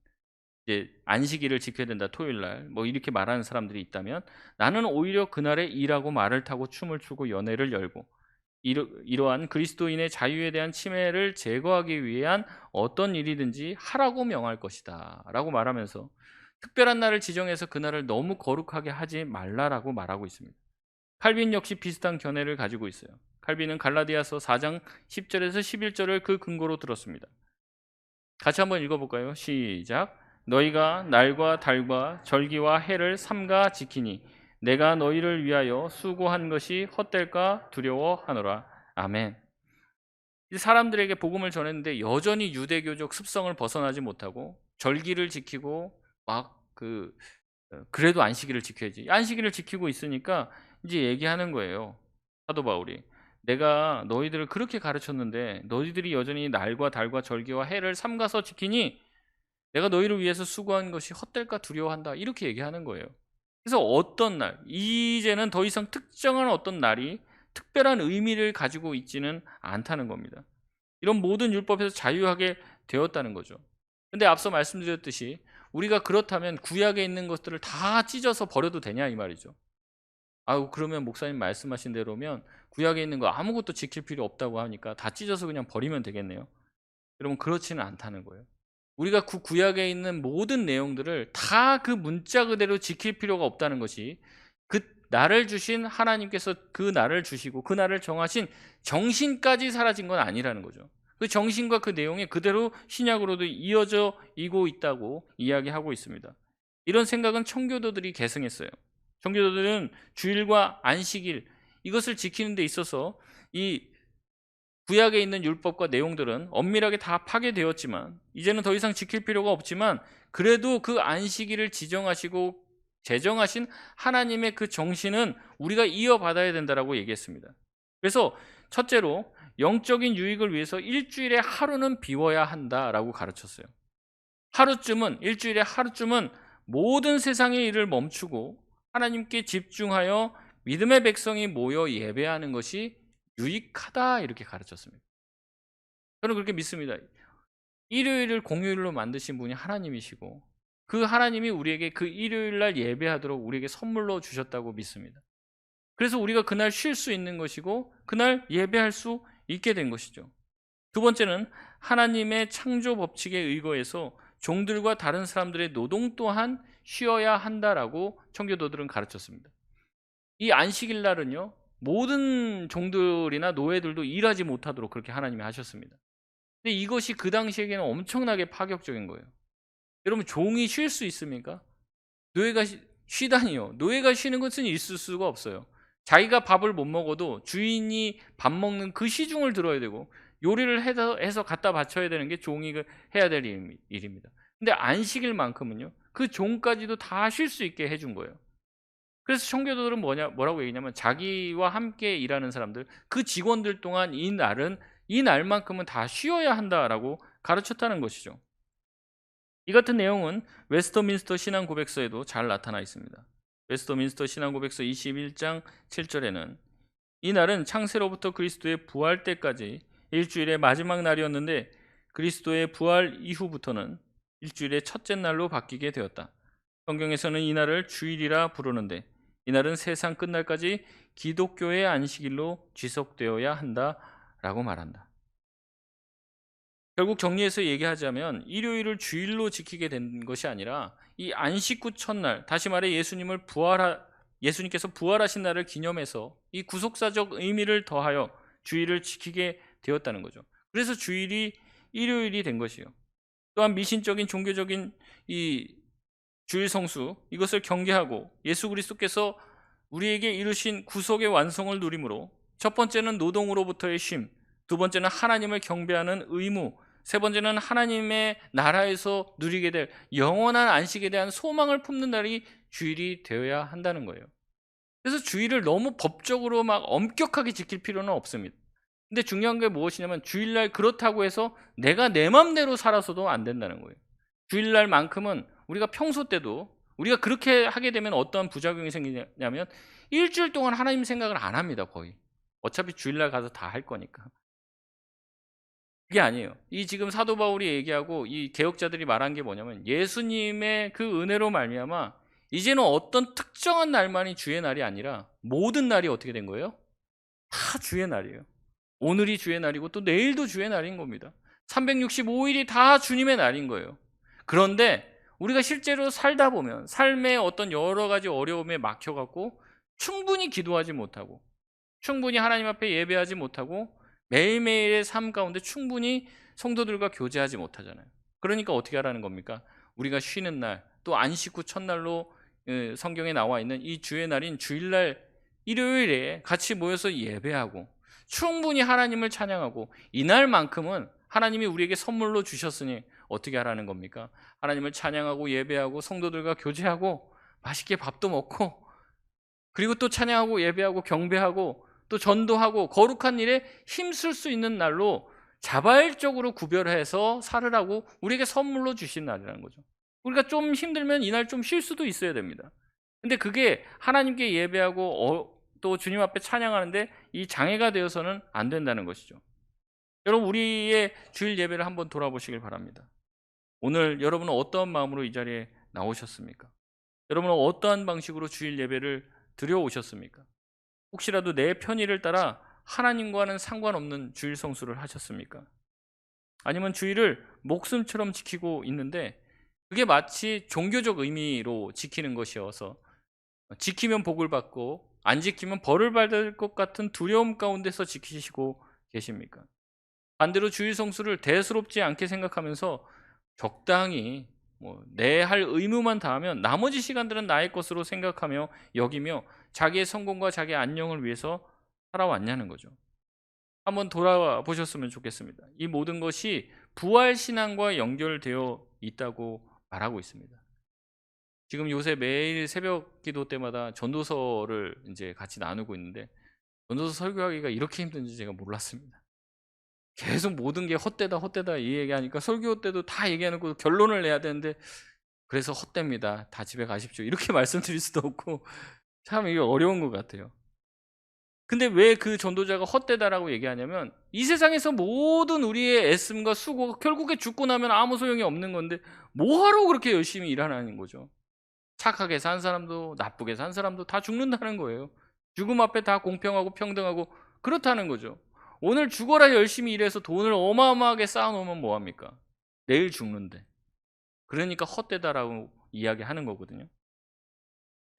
Speaker 1: 이제 안식일을 지켜야 된다, 토요일날 뭐 이렇게 말하는 사람들이 있다면, 나는 오히려 그날에 일하고 말을 타고 춤을 추고 연회를 열고 이러한 그리스도인의 자유에 대한 침해를 제거하기 위한 어떤 일이든지 하라고 명할 것이다 라고 말하면서 특별한 날을 지정해서 그날을 너무 거룩하게 하지 말라라고 말하고 있습니다. 칼빈 역시 비슷한 견해를 가지고 있어요. 칼빈은 갈라디아서 4장 10절에서 11절을 그 근거로 들었습니다. 같이 한번 읽어볼까요? 시작. 너희가 날과 달과 절기와 해를 삼가 지키니 내가 너희를 위하여 수고한 것이 헛될까 두려워하노라. 아멘. 사람들에게 복음을 전했는데 여전히 유대교적 습성을 벗어나지 못하고 절기를 지키고 그래도 안식일을 지켜야지. 안식일을 지키고 있으니까 이제 얘기하는 거예요. 사도 바울이. 내가 너희들을 그렇게 가르쳤는데 너희들이 여전히 날과 달과 절기와 해를 삼가서 지키니 내가 너희를 위해서 수고한 것이 헛될까 두려워한다. 이렇게 얘기하는 거예요. 그래서 어떤 날, 이제는 더 이상 특정한 어떤 날이 특별한 의미를 가지고 있지는 않다는 겁니다. 이런 모든 율법에서 자유하게 되었다는 거죠. 근데 앞서 말씀드렸듯이 우리가 그렇다면 구약에 있는 것들을 다 찢어서 버려도 되냐 이 말이죠. 그러면 목사님 말씀하신 대로면 구약에 있는 거 아무것도 지킬 필요 없다고 하니까 다 찢어서 그냥 버리면 되겠네요. 여러분 그렇지는 않다는 거예요. 우리가 구약에 있는 모든 내용들을 다 그 문자 그대로 지킬 필요가 없다는 것이 그 나를 주신 하나님께서 그 나를 주시고 그 나를 정하신 정신까지 사라진 건 아니라는 거죠. 그 정신과 그 내용이 그대로 신약으로도 이어져 이고 있다고 이야기하고 있습니다. 이런 생각은 청교도들이 계승했어요. 청교도들은 주일과 안식일 이것을 지키는 데 있어서 이 구약에 있는 율법과 내용들은 엄밀하게 다 파괴되었지만 이제는 더 이상 지킬 필요가 없지만 그래도 그 안식일을 지정하시고 제정하신 하나님의 그 정신은 우리가 이어받아야 된다라고 얘기했습니다. 그래서 첫째로 영적인 유익을 위해서 일주일에 하루는 비워야 한다라고 가르쳤어요. 일주일에 하루쯤은 모든 세상의 일을 멈추고 하나님께 집중하여 믿음의 백성이 모여 예배하는 것이 유익하다 이렇게 가르쳤습니다. 저는 그렇게 믿습니다. 일요일을 공휴일로 만드신 분이 하나님이시고 그 하나님이 우리에게 그 일요일날 예배하도록 우리에게 선물로 주셨다고 믿습니다. 그래서 우리가 그날 쉴 수 있는 것이고 그날 예배할 수 있게 된 것이죠. 두 번째는 하나님의 창조 법칙에 의거해서 종들과 다른 사람들의 노동 또한 쉬어야 한다라고 청교도들은 가르쳤습니다. 이 안식일 날은요 모든 종들이나 노예들도 일하지 못하도록 그렇게 하나님이 하셨습니다. 근데 이것이 그 당시에는 엄청나게 파격적인 거예요. 여러분 종이 쉴 수 있습니까? 노예가 쉬다니요. 노예가 쉬는 것은 있을 수가 없어요. 자기가 밥을 못 먹어도 주인이 밥 먹는 그 시중을 들어야 되고 요리를 해서 갖다 바쳐야 되는 게 종이 해야 될 일입니다. 근데 안식일만큼은요 그 종까지도 다 쉴 수 있게 해준 거예요. 그래서 청교도들은 뭐라고 얘기냐면 자기와 함께 일하는 사람들 그 직원들 동안 이 날만큼은 다 쉬어야 한다라고 가르쳤다는 것이죠. 이 같은 내용은 웨스터민스터 신앙고백서에도 잘 나타나 있습니다. 웨스터민스터 신앙고백서 21장 7절에는 이 날은 창세로부터 그리스도의 부활 때까지 일주일의 마지막 날이었는데 그리스도의 부활 이후부터는 일주일의 첫째 날로 바뀌게 되었다. 성경에서는 이 날을 주일이라 부르는데 이 날은 세상 끝날까지 기독교의 안식일로 지속되어야 한다라고 말한다. 결국 정리해서 얘기하자면 일요일을 주일로 지키게 된 것이 아니라 이 안식 후 첫날, 다시 말해 예수님께서 부활하신 날을 기념해서 이 구속사적 의미를 더하여 주일을 지키게 되었다는 거죠. 그래서 주일이 일요일이 된 것이요. 또한 미신적인 종교적인 이 주일 성수 이것을 경계하고 예수 그리스도께서 우리에게 이루신 구속의 완성을 누림으로 첫 번째는 노동으로부터의 쉼, 두 번째는 하나님을 경배하는 의무, 세 번째는 하나님의 나라에서 누리게 될 영원한 안식에 대한 소망을 품는 날이 주일이 되어야 한다는 거예요. 그래서 주일을 너무 법적으로 막 엄격하게 지킬 필요는 없습니다. 근데 중요한 게 무엇이냐면 주일날 그렇다고 해서 내가 내 맘대로 살아서도 안 된다는 거예요. 주일날만큼은 우리가 평소 때도 우리가 그렇게 하게 되면 어떤 부작용이 생기냐면 일주일 동안 하나님 생각을 안 합니다. 거의 어차피 주일날 가서 다 할 거니까. 그게 아니에요. 이 지금 사도 바울이 얘기하고 이 개혁자들이 말한 게 뭐냐면 예수님의 그 은혜로 말미암아 이제는 어떤 특정한 날만이 주의 날이 아니라 모든 날이 어떻게 된 거예요? 다 주의 날이에요. 오늘이 주의 날이고 또 내일도 주의 날인 겁니다. 365일이 다 주님의 날인 거예요. 그런데 우리가 실제로 살다 보면 삶의 어떤 여러 가지 어려움에 막혀갖고 충분히 기도하지 못하고 충분히 하나님 앞에 예배하지 못하고 매일매일의 삶 가운데 충분히 성도들과 교제하지 못하잖아요. 그러니까 어떻게 하라는 겁니까? 우리가 쉬는 날, 또 안식 후 첫날로 성경에 나와 있는 이 주의 날인 주일날 일요일에 같이 모여서 예배하고 충분히 하나님을 찬양하고, 이날만큼은 하나님이 우리에게 선물로 주셨으니 어떻게 하라는 겁니까? 하나님을 찬양하고 예배하고 성도들과 교제하고 맛있게 밥도 먹고, 그리고 또 찬양하고 예배하고 경배하고 또 전도하고 거룩한 일에 힘쓸 수 있는 날로 자발적으로 구별해서 살으라고 우리에게 선물로 주신 날이라는 거죠. 우리가 좀 힘들면 이날 좀 쉴 수도 있어야 됩니다. 근데 그게 하나님께 예배하고 또 주님 앞에 찬양하는데 이 장애가 되어서는 안 된다는 것이죠. 여러분, 우리의 주일 예배를 한번 돌아보시길 바랍니다. 오늘 여러분은 어떠한 마음으로 이 자리에 나오셨습니까? 여러분은 어떠한 방식으로 주일 예배를 드려오셨습니까? 혹시라도 내 편의를 따라 하나님과는 상관없는 주일 성수를 하셨습니까? 아니면 주일을 목숨처럼 지키고 있는데 그게 마치 종교적 의미로 지키는 것이어서 지키면 복을 받고 안 지키면 벌을 받을 것 같은 두려움 가운데서 지키시고 계십니까? 반대로 주일 성수를 대수롭지 않게 생각하면서 적당히 내 할 의무만 다하면 나머지 시간들은 나의 것으로 생각하며 여기며 자기의 성공과 자기의 안녕을 위해서 살아왔냐는 거죠. 한번 돌아보셨으면 좋겠습니다. 이 모든 것이 부활신앙과 연결되어 있다고 말하고 있습니다. 지금 요새 매일 새벽 기도 때마다 전도서를 이제 같이 나누고 있는데, 전도서 설교하기가 이렇게 힘든지 제가 몰랐습니다. 계속 모든 게 헛되다 이 얘기하니까 설교 때도 다 얘기해놓고 결론을 내야 되는데, 그래서 헛됩니다, 다 집에 가십시오, 이렇게 말씀드릴 수도 없고 참 이게 어려운 것 같아요. 근데 왜 그 전도자가 헛되다라고 얘기하냐면, 이 세상에서 모든 우리의 애씀과 수고가 결국에 죽고 나면 아무 소용이 없는 건데 뭐하러 그렇게 열심히 일하는 거죠. 착하게 산 사람도 나쁘게 산 사람도 다 죽는다는 거예요. 죽음 앞에 다 공평하고 평등하고 그렇다는 거죠. 오늘 죽어라 열심히 일해서 돈을 어마어마하게 쌓아놓으면 뭐합니까? 내일 죽는데. 그러니까 헛되다라고 이야기하는 거거든요.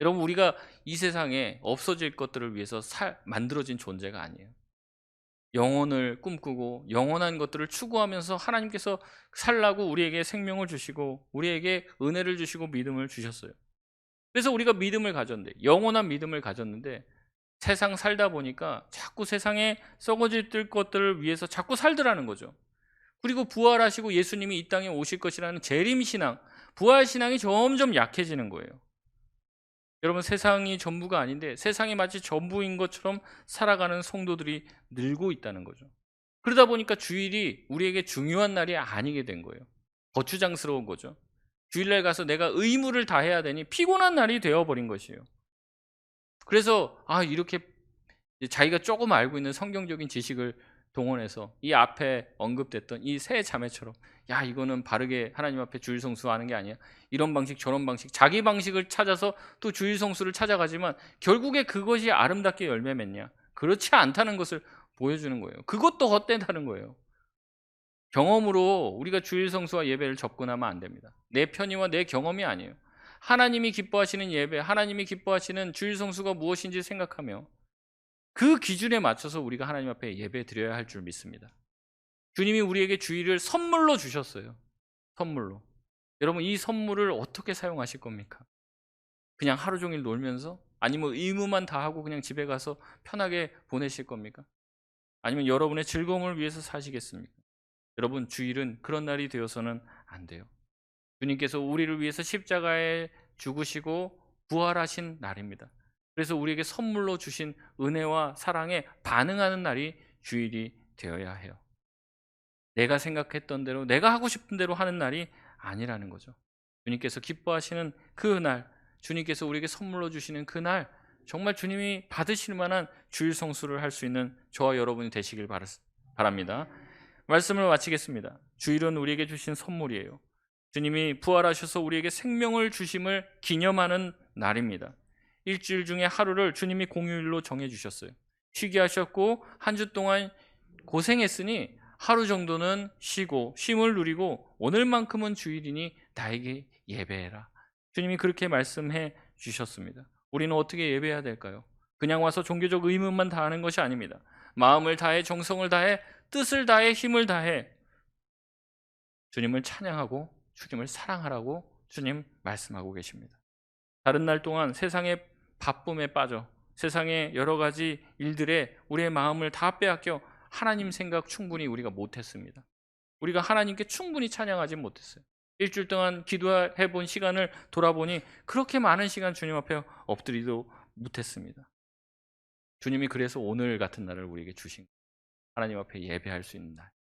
Speaker 1: 여러분, 우리가 이 세상에 없어질 것들을 위해서 만들어진 존재가 아니에요. 영혼을 꿈꾸고 영원한 것들을 추구하면서 하나님께서 살라고 우리에게 생명을 주시고 우리에게 은혜를 주시고 믿음을 주셨어요. 그래서 우리가 믿음을 가졌는데, 영원한 믿음을 가졌는데 세상 살다 보니까 자꾸 세상에 썩어질 것들을 위해서 자꾸 살더라는 거죠. 그리고 부활하시고 예수님이 이 땅에 오실 것이라는 재림신앙, 부활신앙이 점점 약해지는 거예요. 여러분, 세상이 전부가 아닌데 세상이 마치 전부인 것처럼 살아가는 성도들이 늘고 있다는 거죠. 그러다 보니까 주일이 우리에게 중요한 날이 아니게 된 거예요. 거추장스러운 거죠. 주일날 가서 내가 의무를 다해야 되니 피곤한 날이 되어버린 것이에요. 그래서 이렇게 자기가 조금 알고 있는 성경적인 지식을 동원해서 이 앞에 언급됐던 이 세 자매처럼, 야, 이거는 바르게 하나님 앞에 주일 성수하는 게 아니야, 이런 방식 저런 방식 자기 방식을 찾아서 또 주일 성수를 찾아가지만 결국에 그것이 아름답게 열매 맺냐? 그렇지 않다는 것을 보여주는 거예요. 그것도 헛되다는 거예요. 경험으로 우리가 주일 성수와 예배를 접근하면 안 됩니다. 내 편의와 내 경험이 아니에요. 하나님이 기뻐하시는 예배, 하나님이 기뻐하시는 주일 성수가 무엇인지 생각하며 그 기준에 맞춰서 우리가 하나님 앞에 예배 드려야 할 줄 믿습니다. 주님이 우리에게 주일을 선물로 주셨어요. 선물로. 여러분, 이 선물을 어떻게 사용하실 겁니까? 그냥 하루 종일 놀면서? 아니면 의무만 다 하고 그냥 집에 가서 편하게 보내실 겁니까? 아니면 여러분의 즐거움을 위해서 사시겠습니까? 여러분, 주일은 그런 날이 되어서는 안 돼요. 주님께서 우리를 위해서 십자가에 죽으시고 부활하신 날입니다. 그래서 우리에게 선물로 주신 은혜와 사랑에 반응하는 날이 주일이 되어야 해요. 내가 생각했던 대로, 내가 하고 싶은 대로 하는 날이 아니라는 거죠. 주님께서 기뻐하시는 그 날, 주님께서 우리에게 선물로 주시는 그 날, 정말 주님이 받으실 만한 주일 성수를 할 수 있는 저와 여러분이 되시길 바랍니다. 말씀을 마치겠습니다. 주일은 우리에게 주신 선물이에요. 주님이 부활하셔서 우리에게 생명을 주심을 기념하는 날입니다. 일주일 중에 하루를 주님이 공휴일로 정해주셨어요. 쉬게 하셨고 한 주 동안 고생했으니 하루 정도는 쉬고 쉼을 누리고 오늘만큼은 주일이니 나에게 예배해라. 주님이 그렇게 말씀해 주셨습니다. 우리는 어떻게 예배해야 될까요? 그냥 와서 종교적 의무만 다하는 것이 아닙니다. 마음을 다해, 정성을 다해, 뜻을 다해, 힘을 다해 주님을 찬양하고 주님을 사랑하라고 주님 말씀하고 계십니다. 다른 날 동안 세상의 바쁨에 빠져 세상의 여러 가지 일들에 우리의 마음을 다 빼앗겨 하나님 생각 충분히 우리가 못했습니다. 우리가 하나님께 충분히 찬양하지 못했어요. 일주일 동안 기도해 본 시간을 돌아보니 그렇게 많은 시간 주님 앞에 엎드리도 못했습니다. 주님이 그래서 오늘 같은 날을 우리에게 주신 거예요. 하나님 앞에 예배할 수 있는 날,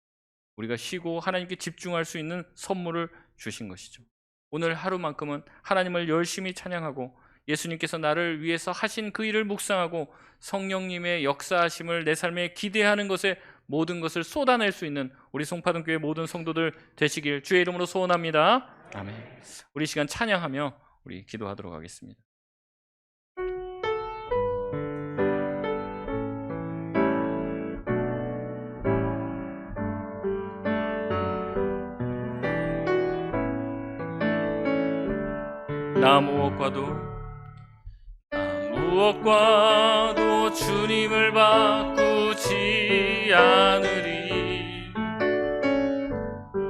Speaker 1: 우리가 쉬고 하나님께 집중할 수 있는 선물을 주신 것이죠. 오늘 하루만큼은 하나님을 열심히 찬양하고 예수님께서 나를 위해서 하신 그 일을 묵상하고 성령님의 역사하심을 내 삶에 기대하는 것에 모든 것을 쏟아낼 수 있는 우리 송파동교회 모든 성도들 되시길 주의 이름으로 소원합니다. 아멘. 우리 시간 찬양하며 우리 기도하도록 하겠습니다. 나 무엇과도 주님을 바꾸지 않으리.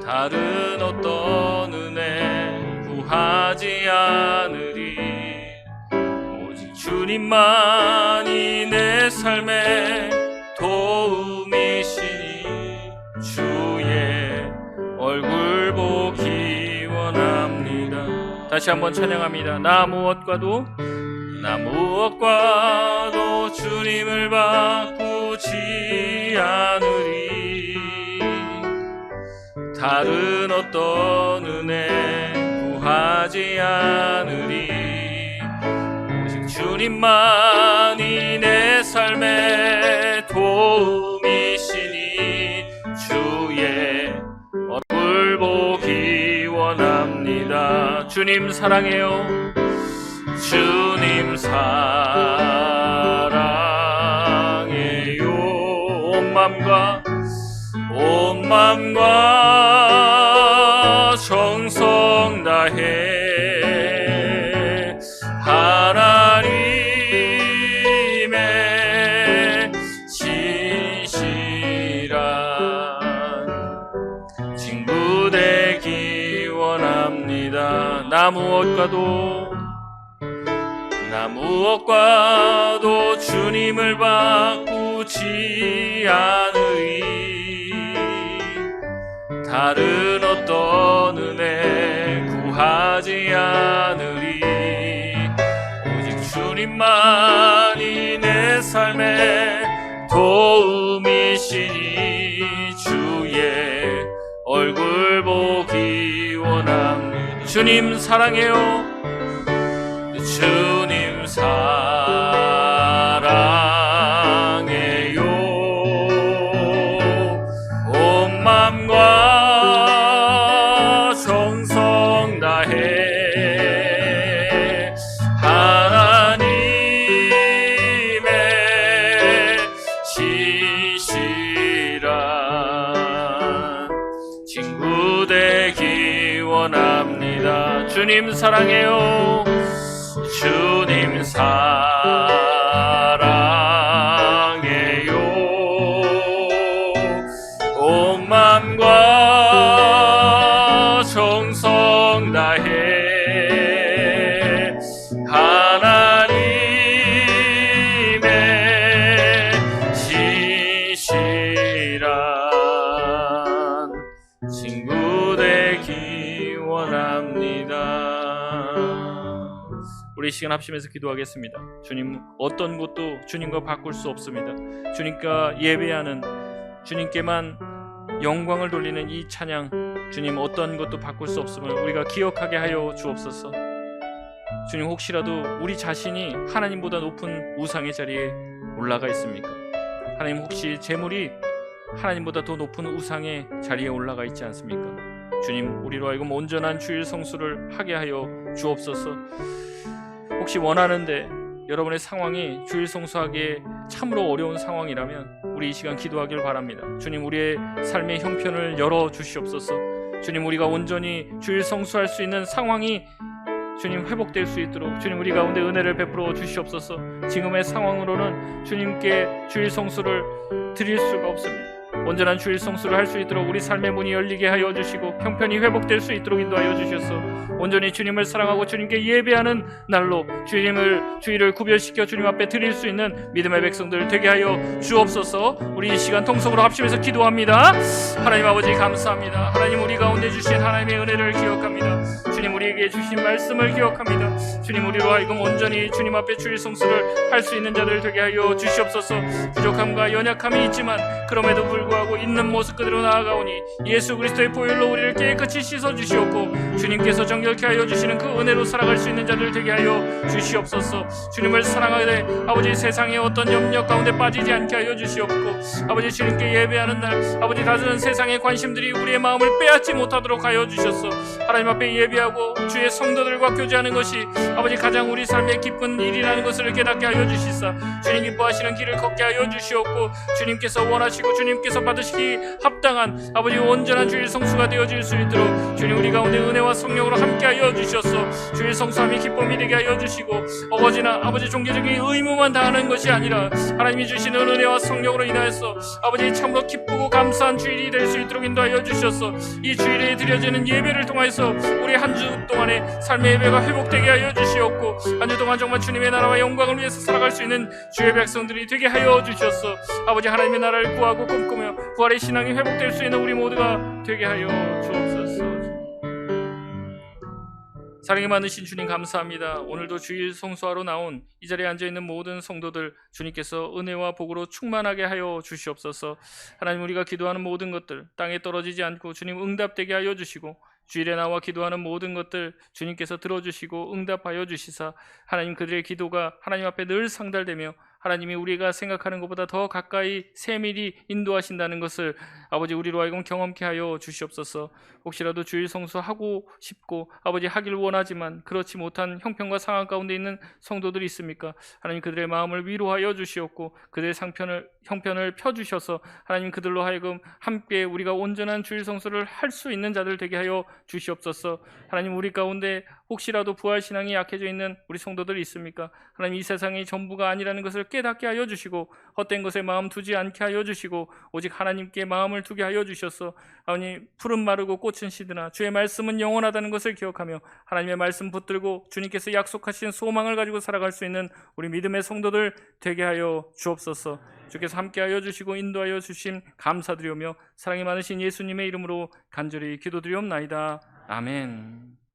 Speaker 1: 다른 어떤 은혜 구하지 않으리. 오직 주님만이 내 삶의 도움이시니 주의 얼굴 보기 원합니다. 다시 한번 찬양합니다. 나 무엇과도 주님을 바꾸지 않으리. 다른 어떤 은혜 구하지 않으리. 오직 주님만이 내 삶의 도움이시니 주의 얼굴 보기 원합니다. 주님 사랑해요. 주님 사랑해요. 온 맘과 정성 다해 하나님의 진실한 친구 되기 원합니다. 나 무엇과도 주님을 바꾸지 않으리. 다른 어떤 은혜 구하지 않으리. 오직 주님만이 내 삶의 도움이시니 주의 얼굴 보기 원합니다. 주님 사랑해요. 주님 사랑해요. 온 맘과 정성 다해 하나님의 진실한 친구 되기 원합니다. 주님 사랑해요. 주님 사랑해요. 온 맘과 정성 다해 하나님의 진실한 친구 되기 원합니다. 우리 시간 합심해서 기도하겠습니다. 주님, 어떤 것도 주님과 바꿀 수 없습니다. 주님과 예배하는, 주님께만 영광을 돌리는 이 찬양, 주님 어떤 것도 바꿀 수 없음을 우리가 기억하게 하여 주옵소서. 주님, 혹시라도 우리 자신이 하나님보다 높은 우상의 자리에 올라가 있습니까? 하나님, 혹시 재물이 하나님보다 더 높은 우상의 자리에 올라가 있지 않습니까? 주님, 우리로 하여금 온전한 주일 성수를 하게 하여 주옵소서. 혹시 원하는데 여러분의 상황이 주일 성수하기에 참으로 어려운 상황이라면 우리 이 시간 기도하길 바랍니다. 주님, 우리의 삶의 형편을 열어 주시옵소서. 주님, 우리가 온전히 주일 성수할 수 있는 상황이 주님 회복될 수 있도록 주님 우리 가운데 은혜를 베풀어 주시옵소서. 지금의 상황으로는 주님께 주일 성수를 드릴 수가 없습니다. 온전한 주일 성수를 할 수 있도록 우리 삶의 문이 열리게 하여 주시고 형편이 회복될 수 있도록 인도하여 주셔서 온전히 주님을 사랑하고 주님께 예배하는 날로 주일을 구별시켜 주님 앞에 드릴 수 있는 믿음의 백성들 되게 하여 주옵소서. 우리 이 시간 통성으로 합심해서 기도합니다. 하나님 아버지 감사합니다. 하나님 우리 가운데 주신 하나님의 은혜를 기억합니다. 주님 우리에게 주신 말씀을 기억합니다. 주님 우리로 하여금 온전히 주님 앞에 주일 성수를 할 수 있는 자들 되게 하여 주시옵소서. 부족함과 연약함이 있지만 그럼에도 불구하고 있는 모습 그대로 나아가오니 예수 그리스도의 보혈로 우리를 깨끗이 씻어주시옵고 주님께서 정결케 하여 주시는 그 은혜로 살아갈 수 있는 자들 되게 하여 주시옵소서. 주님을 사랑하되 아버지 세상의 어떤 염려 가운데 빠지지 않게 하여 주시옵고 아버지 주님께 예배하는 날 아버지 다른 세상의 관심들이 우리의 마음을 빼앗지 못하도록 하여 주셔서 하나님 앞에 예배하고 주의 성도들과 교제하는 것이 아버지 가장 우리 삶의 기쁜 일이라는 것을 깨닫게 하여 주시사 주님 기뻐하시는 길을 걷게 하여 주시옵고 주님께서 원하시고 주님께서 받으시기 합당한 아버지 온전한 주일 성수가 되어질 수 있도록 주님 우리 가운데 은혜와 성령으로 함께하여 주셔서 주일 성수함이 기쁨이 되게 하여 주시고 어거지나 아버지 종교적인 의무만 다하는 것이 아니라 하나님이 주시는 은혜와 성령으로 인하여서 아버지 참으로 기쁘고 감사한 주일이 될 수 있도록 인도하여 주셔서 이 주일에 드려지는 예배를 통하여서 우리 한 주 동안의 삶의 예배가 회복되게 하여 주시옵고 한 주 동안 정말 주님의 나라와 영광을 위해서 살아갈 수 있는 주의 백성들이 되게 하여 주셔서 아버지 하나님의 나라를 구하고 꿈꾸며 부활의 신앙이 회복될 수 있는 우리 모두가 되게 하여 주옵소서. 사랑이 많으신 주님 감사합니다. 오늘도 주일 성수하러 나온 이 자리에 앉아있는 모든 성도들 주님께서 은혜와 복으로 충만하게 하여 주시옵소서. 하나님 우리가 기도하는 모든 것들 땅에 떨어지지 않고 주님 응답되게 하여 주시고 주일에 나와 기도하는 모든 것들 주님께서 들어주시고 응답하여 주시사 하나님 그들의 기도가 하나님 앞에 늘 상달되며 하나님이 우리가 생각하는 것보다 더 가까이 세밀히 인도하신다는 것을 아버지 우리로 하여금 경험케 하여 주시옵소서. 혹시라도 주일 성수하고 싶고 아버지 하길 원하지만 그렇지 못한 형편과 상황 가운데 있는 성도들이 있습니까? 하나님 그들의 마음을 위로하여 주시옵고 그들의 형편을 펴주셔서 하나님 그들로 하여금 함께 우리가 온전한 주일 성수를 할 수 있는 자들 되게 하여 주시옵소서. 하나님 우리 가운데 혹시라도 부활신앙이 약해져 있는 우리 성도들이 있습니까? 하나님 이 세상이 전부가 아니라는 것을 깨닫게 하여 주시고 헛된 것에 마음 두지 않게 하여 주시고 오직 하나님께 마음을 두게 하여 주셔서 하나님 푸른 마르고 꽃은 시드나 주의 말씀은 영원하다는 것을 기억하며 하나님의 말씀 붙들고 주님께서 약속하신 소망을 가지고 살아갈 수 있는 우리 믿음의 성도들 되게 하여 주옵소서. 주께서 함께하여 주시고 인도하여 주심 감사드리오며 사랑이 많으신 예수님의 이름으로 간절히 기도드리옵나이다. 아멘.